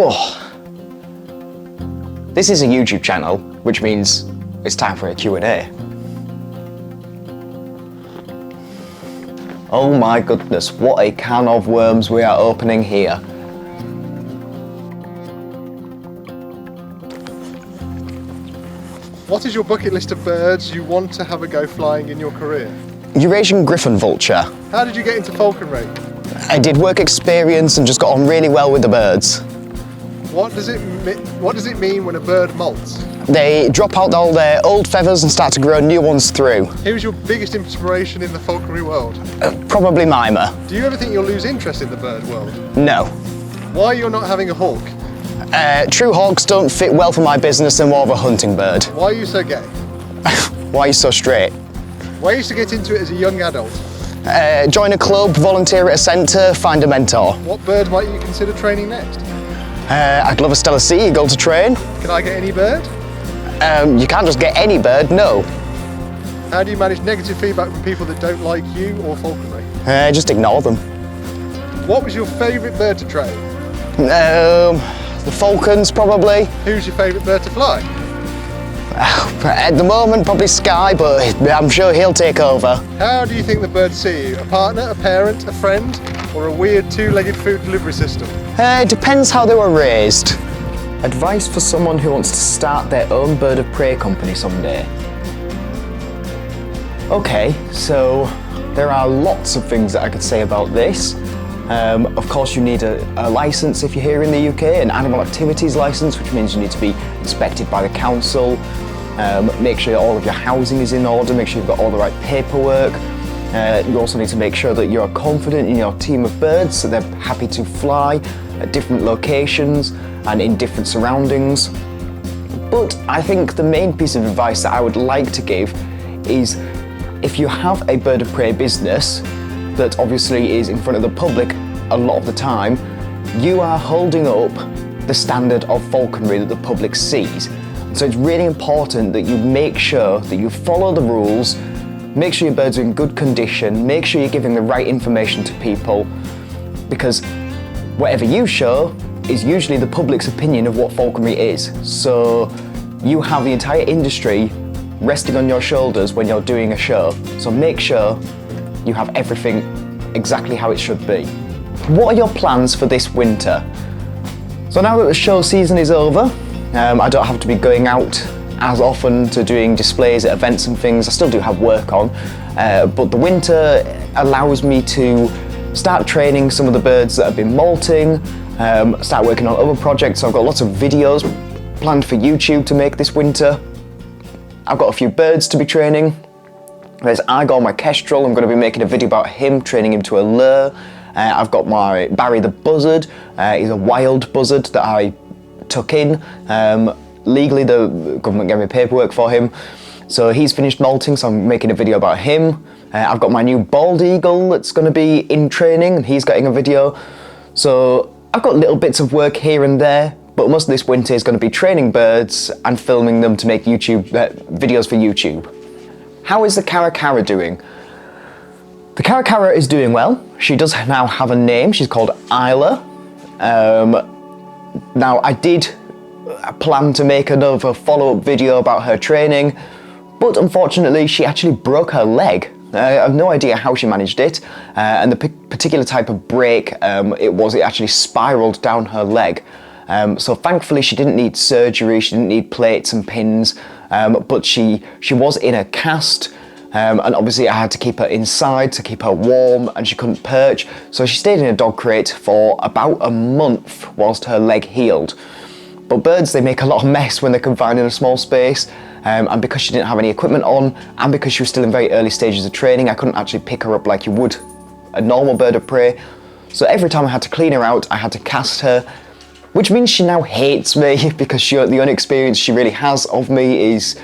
Oh, this is a YouTube channel, which means it's time for a Q&A. Oh my goodness, what a can of worms we are opening here. What is your bucket list of birds you want to have a go flying in your career? Eurasian griffon vulture. How did you get into falconry? I did work experience and just got on really well with the birds. What does it mean when a bird molts? They drop out all their old feathers and start to grow new ones through. Who's your biggest inspiration in the falconry world? Probably Mimer. Do you ever think you'll lose interest in the bird world? No. Why you're not having a hawk? True hawks don't fit well for my business, and more of a hunting bird. Why are you so gay? Why are you so straight? Why used to get into it as a young adult? Join a club, volunteer at a centre, find a mentor. What bird might you consider training next? I'd love a Stella Sea Eagle to train. Can I get any bird? You can't just get any bird, no. How do you manage negative feedback from people that don't like you or falconry? Just ignore them. What was your favourite bird to train? The falcons, probably. Who's your favourite bird to fly? At the moment, probably Sky, but I'm sure he'll take over. How do you think the birds see you? A partner, a parent, a friend, or a weird two-legged food delivery system? It depends how they were raised. Advice for someone who wants to start their own bird of prey company someday. Okay, so there are lots of things that I could say about this. Of course, you need a licence if you're here in the UK, an animal activities licence, which means you need to be inspected by the council. Make sure all of your housing is in order, make sure you've got all the right paperwork. You also need to make sure that you're confident in your team of birds, so they're happy to fly at different locations and in different surroundings. But I think the main piece of advice that I would like to give is, if you have a bird of prey business that obviously is in front of the public a lot of the time, you are holding up the standard of falconry that the public sees. So it's really important that you make sure that you follow the rules, make sure your birds are in good condition, make sure you're giving the right information to people, because whatever you show is usually the public's opinion of what falconry is. So you have the entire industry resting on your shoulders when you're doing a show. So make sure you have everything exactly how it should be. What are your plans for this winter? So now that the show season is over, I don't have to be going out as often to doing displays at events and things. I still do have work on, but the winter allows me to start training some of the birds that have been molting, start working on other projects. So I've got lots of videos planned for YouTube to make this winter. I've got a few birds to be training. There's Igor, my kestrel. I'm going to be making a video about him, training him to a lure. I've got my Barry the buzzard. He's a wild buzzard that I took in. Legally, the government gave me paperwork for him. So he's finished molting, so I'm making a video about him. I've got my new bald eagle that's going to be in training, and he's getting a video. So I've got little bits of work here and there, but most of this winter is going to be training birds and filming them to make YouTube videos for YouTube. How is the Caracara doing? The Caracara is doing well. She does now have a name. She's called Isla. Now, I did plan to make another follow-up video about her training, but unfortunately she actually broke her leg. I have no idea how she managed it, and the particular type of break it actually spiraled down her leg. So thankfully she didn't need surgery, she didn't need plates and pins, but she was in a cast, and obviously I had to keep her inside to keep her warm, and she couldn't perch, so she stayed in a dog crate for about a month whilst her leg healed. But birds, they make a lot of mess when they're confined in a small space, and because she didn't have any equipment on, and because she was still in very early stages of training, I couldn't actually pick her up like you would a normal bird of prey. So every time I had to clean her out, I had to cast her, which means she now hates me because the only experience she really has of me is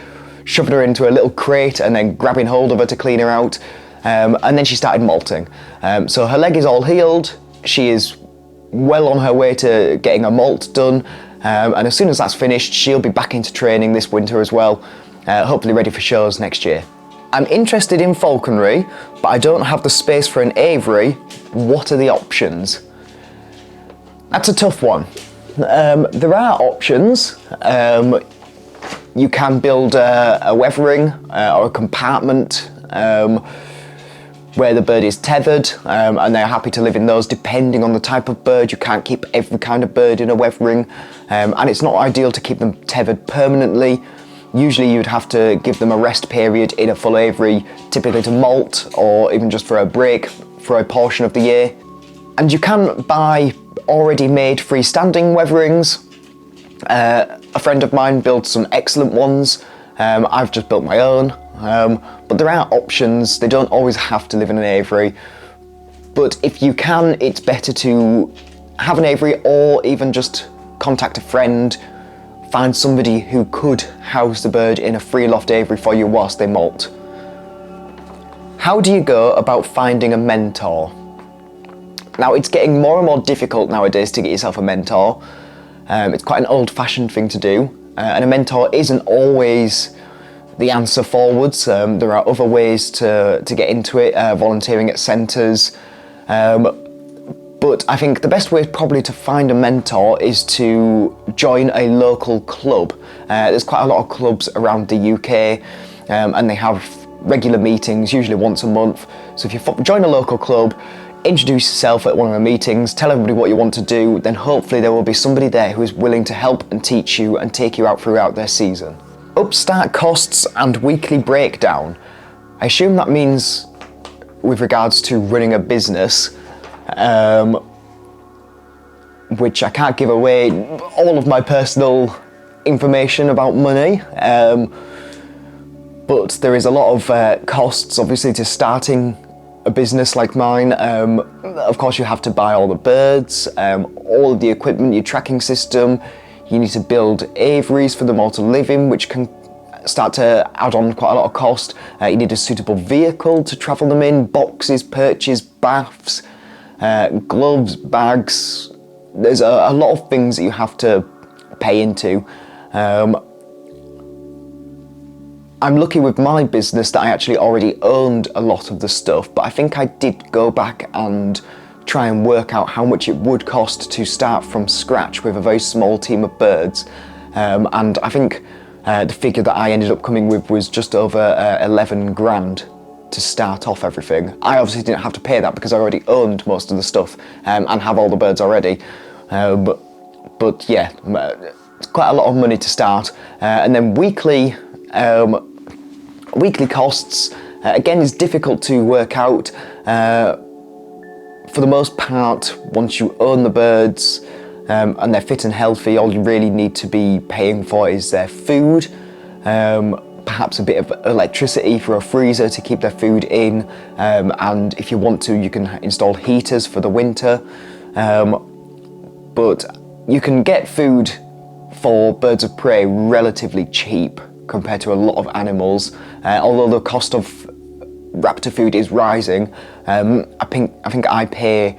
shoving her into a little crate and then grabbing hold of her to clean her out. And then she started molting. So her leg is all healed. She is well on her way to getting a molt done. And as soon as that's finished, she'll be back into training this winter as well, hopefully ready for shows next year. I'm interested in falconry, but I don't have the space for an aviary. What are the options? That's a tough one. There are options. You can build a weathering or a compartment where the bird is tethered, and they're happy to live in those depending on the type of bird. You can't keep every kind of bird in a weathering, and it's not ideal to keep them tethered permanently. Usually you'd have to give them a rest period in a full aviary, typically to molt or even just for a break for a portion of the year. And you can buy already made freestanding weatherings. A friend of mine built some excellent ones. I've just built my own. But there are options. They don't always have to live in an aviary. But if you can, it's better to have an aviary or even just contact a friend, find somebody who could house the bird in a free loft aviary for you whilst they molt. How do you go about finding a mentor? Now, it's getting more and more difficult nowadays to get yourself a mentor. It's quite an old-fashioned thing to do, and a mentor isn't always the answer forwards. There are other ways to get into it, volunteering at centres. But I think the best way probably to find a mentor is to join a local club. There's quite a lot of clubs around the UK, and they have regular meetings, usually once a month. So if you join a local club, introduce yourself at one of the meetings, tell everybody what you want to do, then hopefully there will be somebody there who is willing to help and teach you and take you out throughout their season. Upstart costs and weekly breakdown. I assume that means with regards to running a business, which I can't give away all of my personal information about money, but there is a lot of costs obviously to starting a business like mine. Of course you have to buy all the birds, all of the equipment, your tracking system. You need to build aviaries for them all to live in, which can start to add on quite a lot of cost. You need a suitable vehicle to travel them in, boxes, perches, baths, gloves, bags. There's a lot of things that you have to pay into. I'm lucky with my business that I actually already owned a lot of the stuff, but I think I did go back and try and work out how much it would cost to start from scratch with a very small team of birds. And I think the figure that I ended up coming with was just over 11 grand to start off everything. I obviously didn't have to pay that because I already owned most of the stuff and have all the birds already. But yeah, it's quite a lot of money to start. And then weekly costs, again, is difficult to work out. For the most part, once you own the birds and they're fit and healthy, all you really need to be paying for is their food, perhaps a bit of electricity for a freezer to keep their food in, and if you want to, you can install heaters for the winter. But you can get food for birds of prey relatively cheap compared to a lot of animals, although the cost of raptor food is rising. I think I pay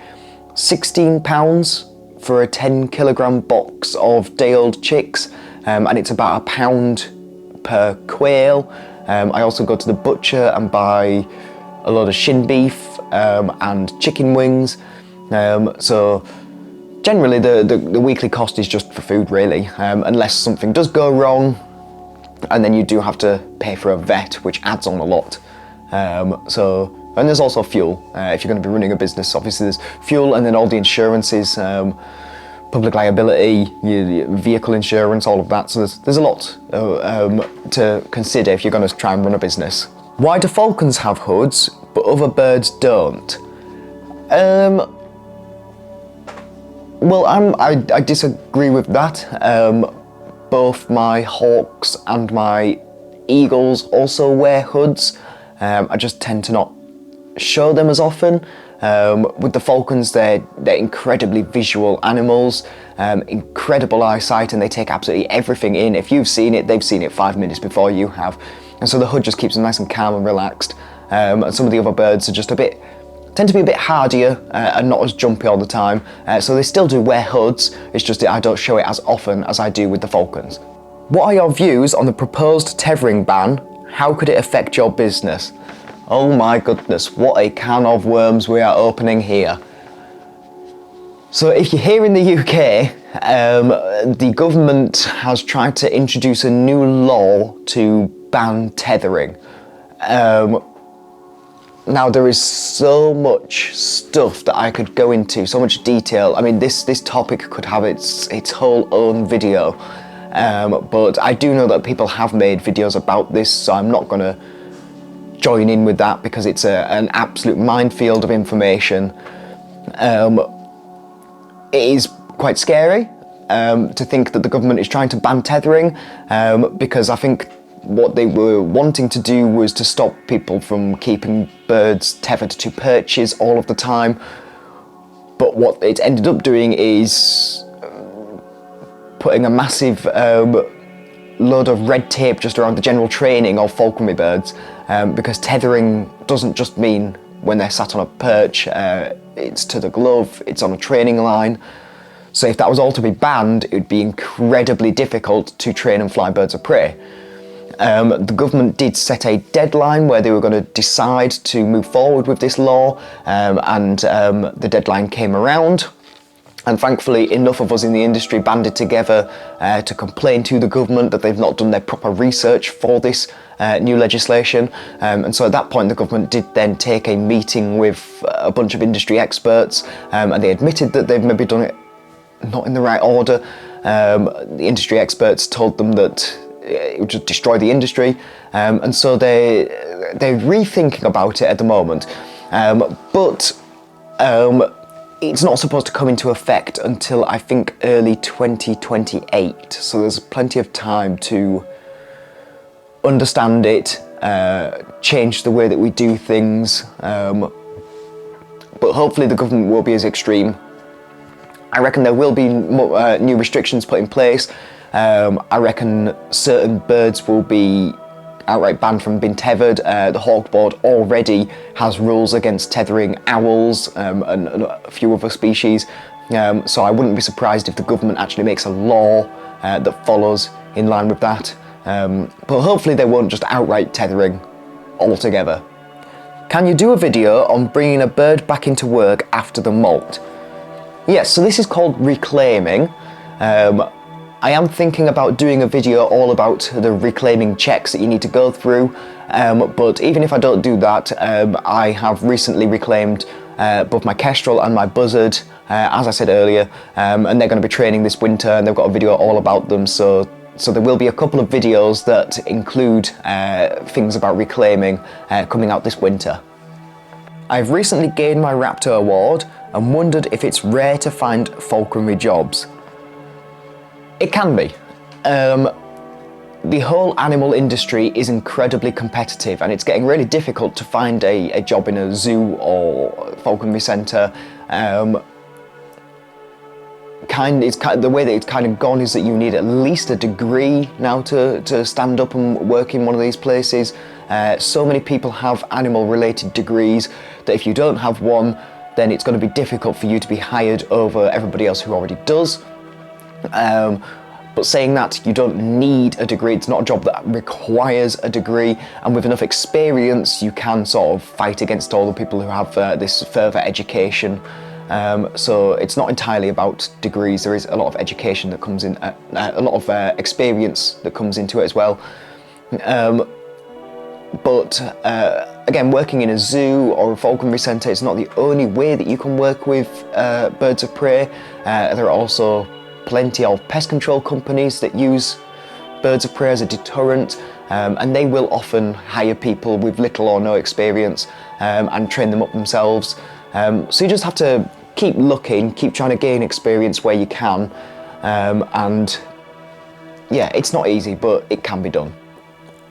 £16 for a 10 kilogram box of day-old chicks, and it's about £1 per quail. I also go to the butcher and buy a load of shin beef and chicken wings. So generally the weekly cost is just for food really, unless something does go wrong, and then you do have to pay for a vet, which adds on a lot. And there's also fuel. If you're going to be running a business, obviously there's fuel, and then all the insurances, public liability, your vehicle insurance, all of that. So there's a lot to consider if you're going to try and run a business. Why do falcons have hoods but other birds don't? Well, I disagree with that. Both my hawks and my eagles also wear hoods. I just tend to not show them as often. With the falcons, they're incredibly visual animals, incredible eyesight, and they take absolutely everything in. If you've seen it, they've seen it 5 minutes before you have. And so the hood just keeps them nice and calm and relaxed. And some of the other birds are just tend to be a bit hardier and not as jumpy all the time. So they still do wear hoods, it's just that I don't show it as often as I do with the falcons. What are your views on the proposed tethering ban? How could it affect your business? Oh my goodness, what a can of worms we are opening here. So if you're here in the UK, the government has tried to introduce a new law to ban tethering. Now there is so much stuff that I could go into, so much detail. I mean, this topic could have its whole own video, but I do know that people have made videos about this, so I'm not going to join in with that because it's an absolute minefield of information. It is quite scary to think that the government is trying to ban tethering, because I think what they were wanting to do was to stop people from keeping birds tethered to perches all of the time. But what it ended up doing is putting a massive load of red tape just around the general training of falconry birds, because tethering doesn't just mean when they're sat on a perch, it's to the glove, it's on a training line. So if that was all to be banned, it would be incredibly difficult to train and fly birds of prey. The government did set a deadline where they were going to decide to move forward with this law, and the deadline came around. And thankfully, enough of us in the industry banded together to complain to the government that they've not done their proper research for this new legislation. And so at that point, the government did then take a meeting with a bunch of industry experts, and they admitted that they've maybe done it not in the right order. The industry experts told them that it would just destroy the industry, and so they're rethinking about it at the moment. But it's not supposed to come into effect until I think early 2028, so there's plenty of time to understand it, change the way that we do things, but hopefully the government will be as extreme. I reckon there will be new restrictions put in place. I reckon certain birds will be outright banned from being tethered. The Hawk Board already has rules against tethering owls and a few other species, so I wouldn't be surprised if the government actually makes a law that follows in line with that. But hopefully they won't just outright tethering altogether. Can you do a video on bringing a bird back into work after the molt? Yes, so this is called reclaiming. I am thinking about doing a video all about the reclaiming checks that you need to go through, but even if I don't do that, I have recently reclaimed both my kestrel and my buzzard, as I said earlier, and they're going to be training this winter, and they've got a video all about them, so there will be a couple of videos that include things about reclaiming coming out this winter. I've recently gained my Raptor award and wondered if it's rare to find falconry jobs. It can be. The whole animal industry is incredibly competitive, and it's getting really difficult to find a job in a zoo or falconry centre. The way that it's kind of gone is that you need at least a degree now to stand up and work in one of these places. So many people have animal-related degrees that if you don't have one, then it's going to be difficult for you to be hired over everybody else who already does. But saying that, you don't need a degree. It's not a job that requires a degree, and with enough experience you can sort of fight against all the people who have this further education. So it's not entirely about degrees. There is a lot of education that comes in, a lot of experience that comes into it as well. But again, working in a zoo or a falconry centre is not the only way that you can work with birds of prey. There are also plenty of pest control companies that use birds of prey as a deterrent, and they will often hire people with little or no experience and train them up themselves. So you just have to keep looking, keep trying to gain experience where you can, and yeah, it's not easy, but it can be done.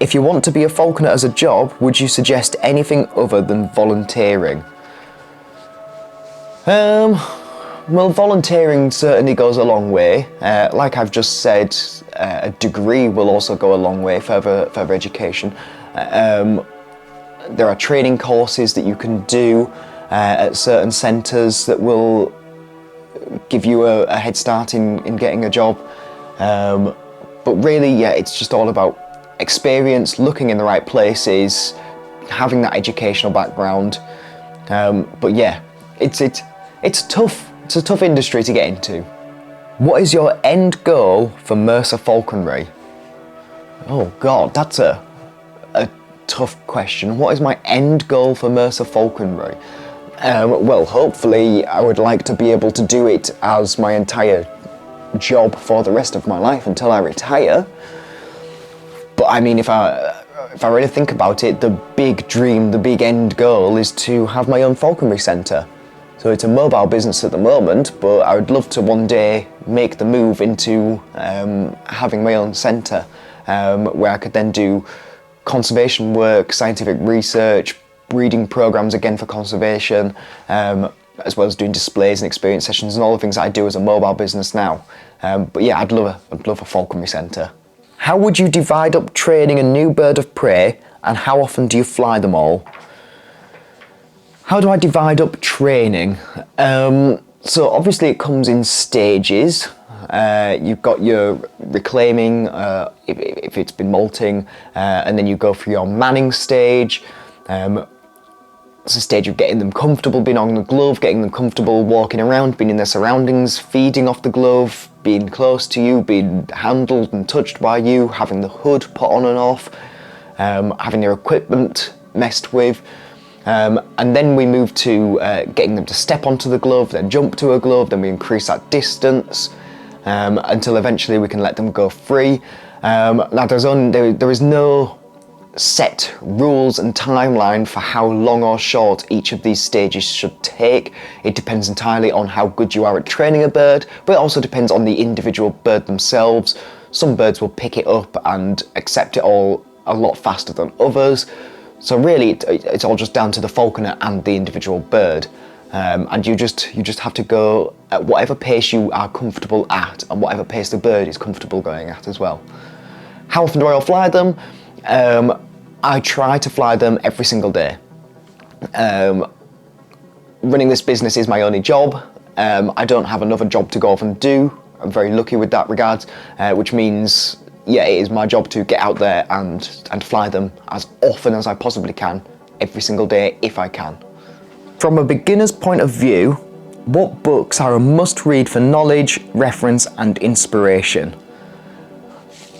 If you want to be a falconer as a job, would you suggest anything other than volunteering? Well, volunteering certainly goes a long way. Like I've just said, a degree will also go a long way, further education. There are training courses that you can do at certain centres that will give you a head start in getting a job. But really, yeah, it's just all about experience, looking in the right places, having that educational background. But yeah, it's tough It's a tough industry to get into. What is your end goal for Mercer Falconry? Oh God, that's a tough question. What is my end goal for Mercer Falconry? Well, hopefully I would like to be able to do it as my entire job for the rest of my life until I retire. But I mean, if I really think about it, the big dream, the big end goal is to have my own falconry centre. So it's a mobile business at the moment, but I would love to one day make the move into having my own centre, where I could then do conservation work, scientific research, breeding programs again for conservation, as well as doing displays and experience sessions and all the things that I do as a mobile business now. But yeah, I'd love a falconry centre. How would you divide up training a new bird of prey, and how often do you fly them all? How do I divide up training? So obviously it comes in stages. You've got your reclaiming, if it's been molting, and then you go through your manning stage. It's a stage of getting them comfortable, being on the glove, getting them comfortable walking around, being in their surroundings, feeding off the glove, being close to you, being handled and touched by you, having the hood put on and off, having their equipment messed with. And then we move to getting them to step onto the glove, then jump to a glove, then we increase that distance until eventually we can let them go free. Now there is no set rules and timeline for how long or short each of these stages should take. It depends entirely on how good you are at training a bird, but it also depends on the individual bird themselves. Some birds will pick it up and accept it all a lot faster than others. So really, it's all just down to the falconer and the individual bird, and you just have to go at whatever pace you are comfortable at, and whatever pace the bird is comfortable going at as well. How often do I fly them? I try to fly them every single day. Running this business is my only job. I don't have another job to go off and do. I'm very lucky with that regard, which means, yeah, it is my job to get out there and fly them as often as I possibly can, every single day if I can. From a beginner's point of view, what books are a must-read for knowledge, reference and inspiration?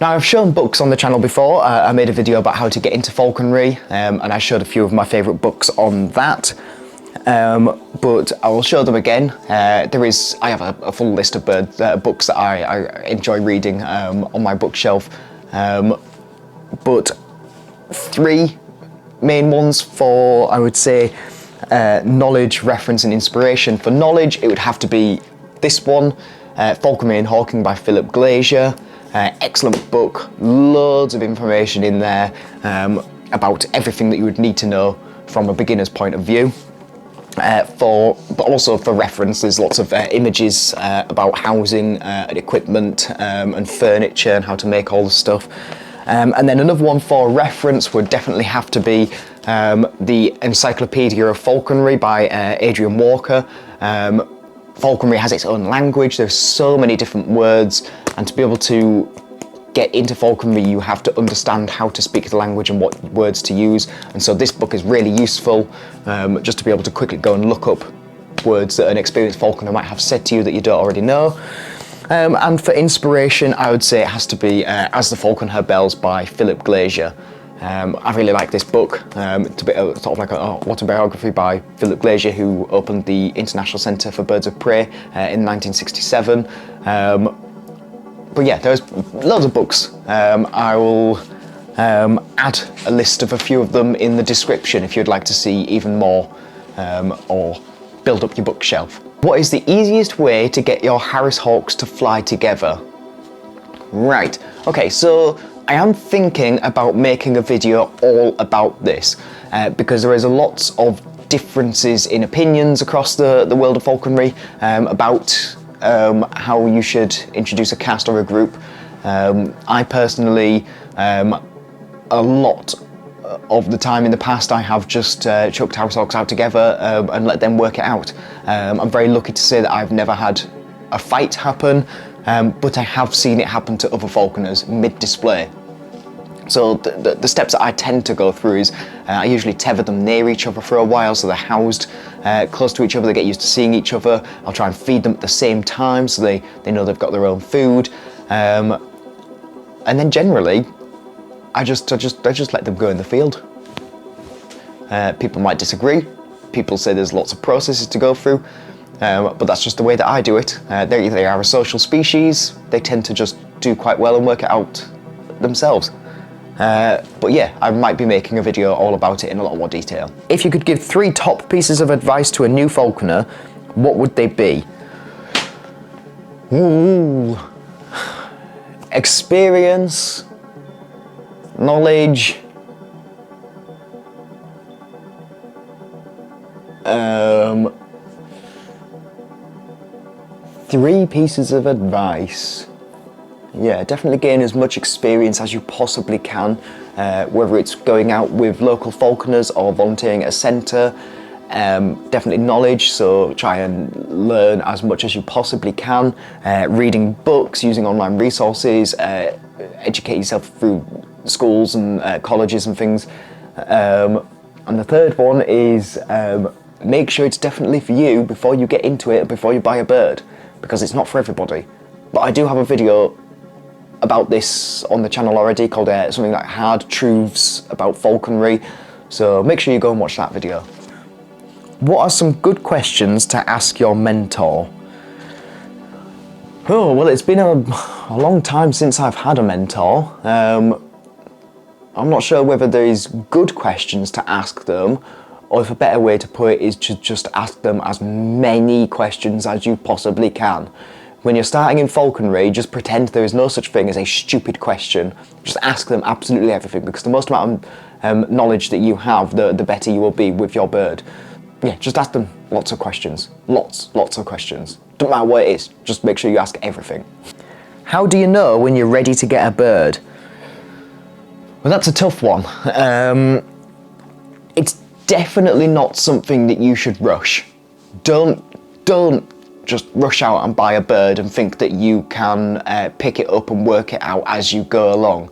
Now, I've shown books on the channel before. I made a video about how to get into falconry, and I showed a few of my favourite books on that. But I will show them again. I have a full list of books that I enjoy reading on my bookshelf. But three main ones for, I would say, knowledge, reference and inspiration. For knowledge, it would have to be this one, Falconry and Hawking by Philip Glazier. Excellent book, loads of information in there about everything that you would need to know from a beginner's point of view. But also for reference, there's lots of images about housing and equipment and furniture and how to make all the stuff. And then another one for reference would definitely have to be the Encyclopedia of Falconry by Adrian Walker. Falconry has its own language, there's so many different words, and to be able to get into falconry you have to understand how to speak the language and what words to use, and so this book is really useful just to be able to quickly go and look up words that an experienced falconer might have said to you that you don't already know. And for inspiration, I would say it has to be As the Falcon Heard Bells by Philip Glazier. I really like this book. It's a bit sort of like an autobiography by Philip Glazier, who opened the International Centre for Birds of Prey in 1967. But yeah, there's loads of books. I will add a list of a few of them in the description if you'd like to see even more, or build up your bookshelf. What is the easiest way to get your Harris Hawks to fly together? Right, okay, so I am thinking about making a video all about this because there is a lot of differences in opinions across the world of falconry about how you should introduce a cast or a group. I personally, a lot of the time in the past, I have just chucked Harris Hawks out together and let them work it out. I'm very lucky to say that I've never had a fight happen, but I have seen it happen to other falconers mid-display. So the steps that I tend to go through is I usually tether them near each other for a while, so they're housed close to each other, they get used to seeing each other. I'll try and feed them at the same time so they know they've got their own food. And then generally, I just let them go in the field. People might disagree. People say there's lots of processes to go through, but that's just the way that I do it. They are a social species. They tend to just do quite well and work it out themselves. But yeah, I might be making a video all about it in a lot more detail. If you could give 3 top pieces of advice to a new falconer, what would they be? Ooh. Experience, knowledge, 3 pieces of advice. Yeah, definitely gain as much experience as you possibly can, whether it's going out with local falconers or volunteering at a centre. Definitely knowledge, so try and learn as much as you possibly can. Reading books, using online resources, educate yourself through schools and colleges and things. And the third one is make sure it's definitely for you before you get into it, before you buy a bird, because it's not for everybody. But I do have a video about this on the channel already called something like Hard Truths About Falconry, so make sure you go and watch that video. What are some good questions to ask your mentor? Oh, well, it's been a long time since I've had a mentor. I'm not sure whether there's good questions to ask them, or if a better way to put it is to just ask them as many questions as you possibly can. When you're starting in falconry, just pretend there is no such thing as a stupid question. Just ask them absolutely everything, because the most amount of knowledge that you have, the better you will be with your bird. Yeah, just ask them lots of questions. Lots of questions. Doesn't matter what it is, just make sure you ask everything. How do you know when you're ready to get a bird? Well, that's a tough one. It's definitely not something that you should rush. Don't just rush out and buy a bird and think that you can pick it up and work it out as you go along.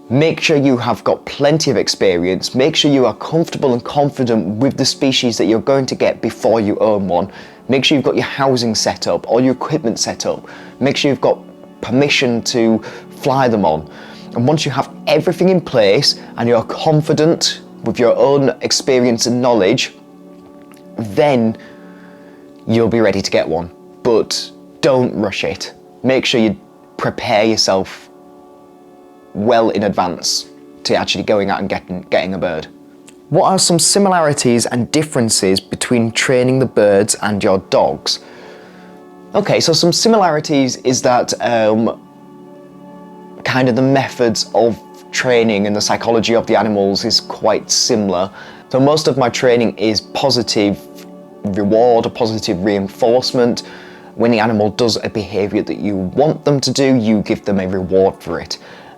Make sure you have got plenty of experience. Make sure you are comfortable and confident with the species that you're going to get before you own one. Make sure you've got your housing set up, all your equipment set up. Make sure you've got permission to fly them on. And once you have everything in place and you're confident with your own experience and knowledge, then you'll be ready to get one. But don't rush it. Make sure you prepare yourself well in advance to actually going out and getting a bird. What are some similarities and differences between training the birds and your dogs? Okay, so some similarities is that kind of the methods of training and the psychology of the animals is quite similar. So most of my training is positive reward, a positive reinforcement. When the animal does a behaviour that you want them to do, you give them a reward for it.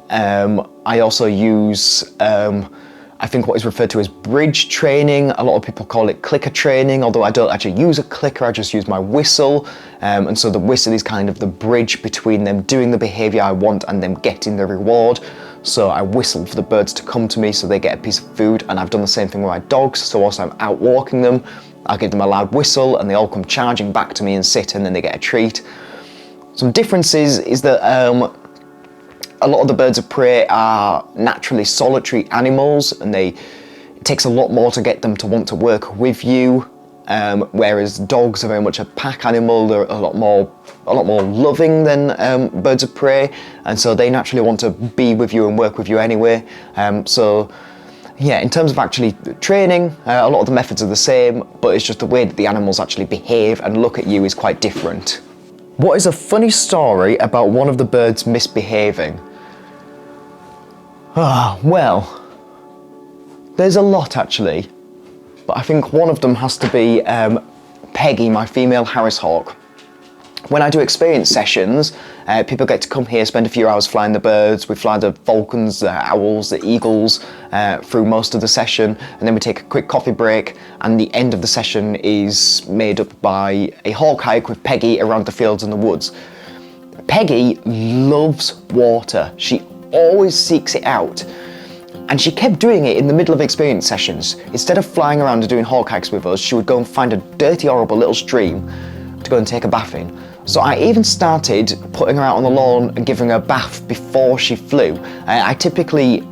I also use, I think what is referred to as bridge training. A lot of people call it clicker training, although I don't actually use a clicker, I just use my whistle. And so the whistle is kind of the bridge between them doing the behaviour I want and them getting the reward. So I whistle for the birds to come to me so they get a piece of food, and I've done the same thing with my dogs. So whilst I'm out walking them, I'll give them a loud whistle and they all come charging back to me and sit, and then they get a treat. Some differences is that a lot of the birds of prey are naturally solitary animals, and it takes a lot more to get them to want to work with you, whereas dogs are very much a pack animal. They're a lot more loving than birds of prey, and so they naturally want to be with you and work with you anyway. So yeah, in terms of actually training, a lot of the methods are the same, but it's just the way that the animals actually behave and look at you is quite different. What is a funny story about one of the birds misbehaving? Well, there's a lot actually, but I think one of them has to be Peggy, my female Harris hawk. When I do experience sessions, people get to come here, spend a few hours flying the birds. We fly the falcons, the owls, the eagles through most of the session, and then we take a quick coffee break, and the end of the session is made up by a hawk hike with Peggy around the fields and the woods. Peggy loves water. She always seeks it out. And she kept doing it in the middle of experience sessions. Instead of flying around and doing hawk hikes with us, she would go and find a dirty, horrible little stream to go and take a bath in. So I even started putting her out on the lawn and giving her a bath before she flew. I typically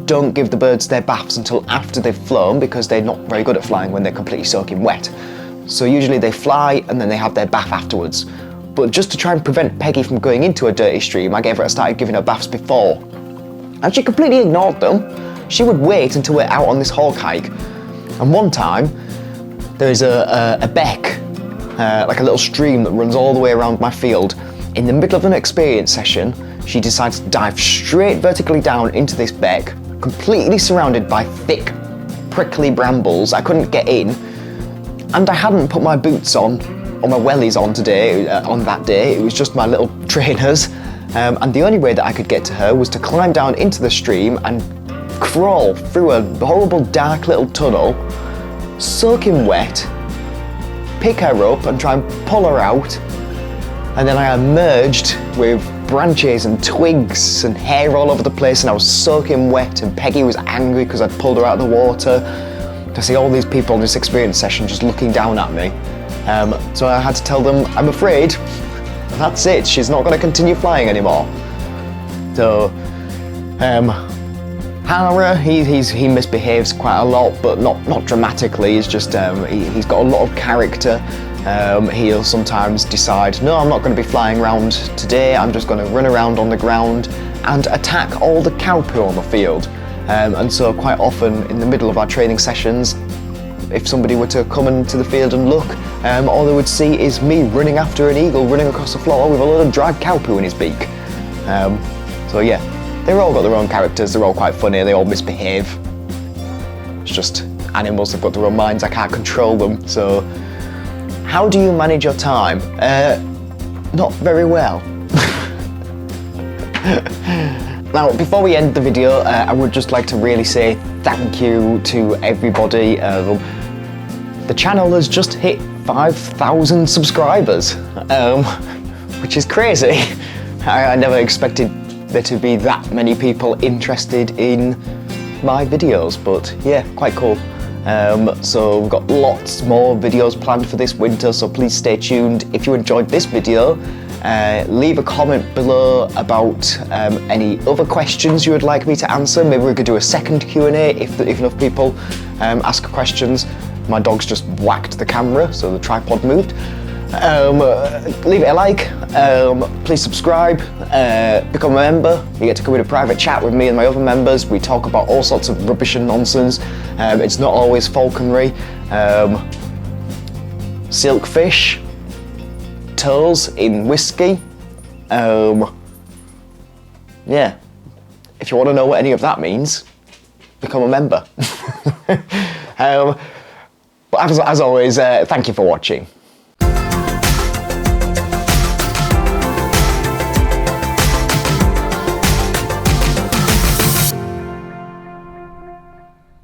don't give the birds their baths until after they've flown because they're not very good at flying when they're completely soaking wet. So usually they fly and then they have their bath afterwards. But just to try and prevent Peggy from going into a dirty stream, I started giving her baths before. And she completely ignored them. She would wait until we're out on this hawk hike. And one time, there's a beck, like a little stream that runs all the way around my field. In the middle of an experience session, she decides to dive straight vertically down into this beck, completely surrounded by thick, prickly brambles. I couldn't get in, and I hadn't put my boots on, or my wellies on that day. It was just my little trainers. And the only way that I could get to her was to climb down into the stream and crawl through a horrible dark little tunnel, soaking wet, pick her up and try and pull her out. And then I emerged with branches and twigs and hair all over the place, and I was soaking wet, and Peggy was angry because I'd pulled her out of the water. To see all these people in this experience session just looking down at me. So I had to tell them, I'm afraid, that's it, she's not going to continue flying anymore. So, Hara, he misbehaves quite a lot, but not dramatically. It's just he's got a lot of character. He'll sometimes decide, no, I'm not going to be flying around today, I'm just going to run around on the ground and attack all the cow poo on the field. And so quite often in the middle of our training sessions, if somebody were to come into the field and look, all they would see is me running after an eagle running across the floor with a load of dried cow poo in his beak. So yeah, they've all got their own characters, they're all quite funny, they all misbehave. It's just animals, they've got their own minds, I can't control them. So how do you manage your time? Not very well. Now, before we end the video, I would just like to really say thank you to everybody. The channel has just hit 5,000 subscribers, which is crazy. I never expected there to be that many people interested in my videos, but yeah, quite cool. So we've got lots more videos planned for this winter, so please stay tuned. If you enjoyed this video, leave a comment below about any other questions you would like me to answer. Maybe we could do a second Q&A if enough people ask questions. My dog's just whacked the camera, so the tripod moved. Leave it a like, please subscribe, become a member. You get to come in a private chat with me and my other members. We talk about all sorts of rubbish and nonsense. It's not always falconry. Silkfish, toes in whiskey. Yeah, if you want to know what any of that means, become a member. But as always, thank you for watching.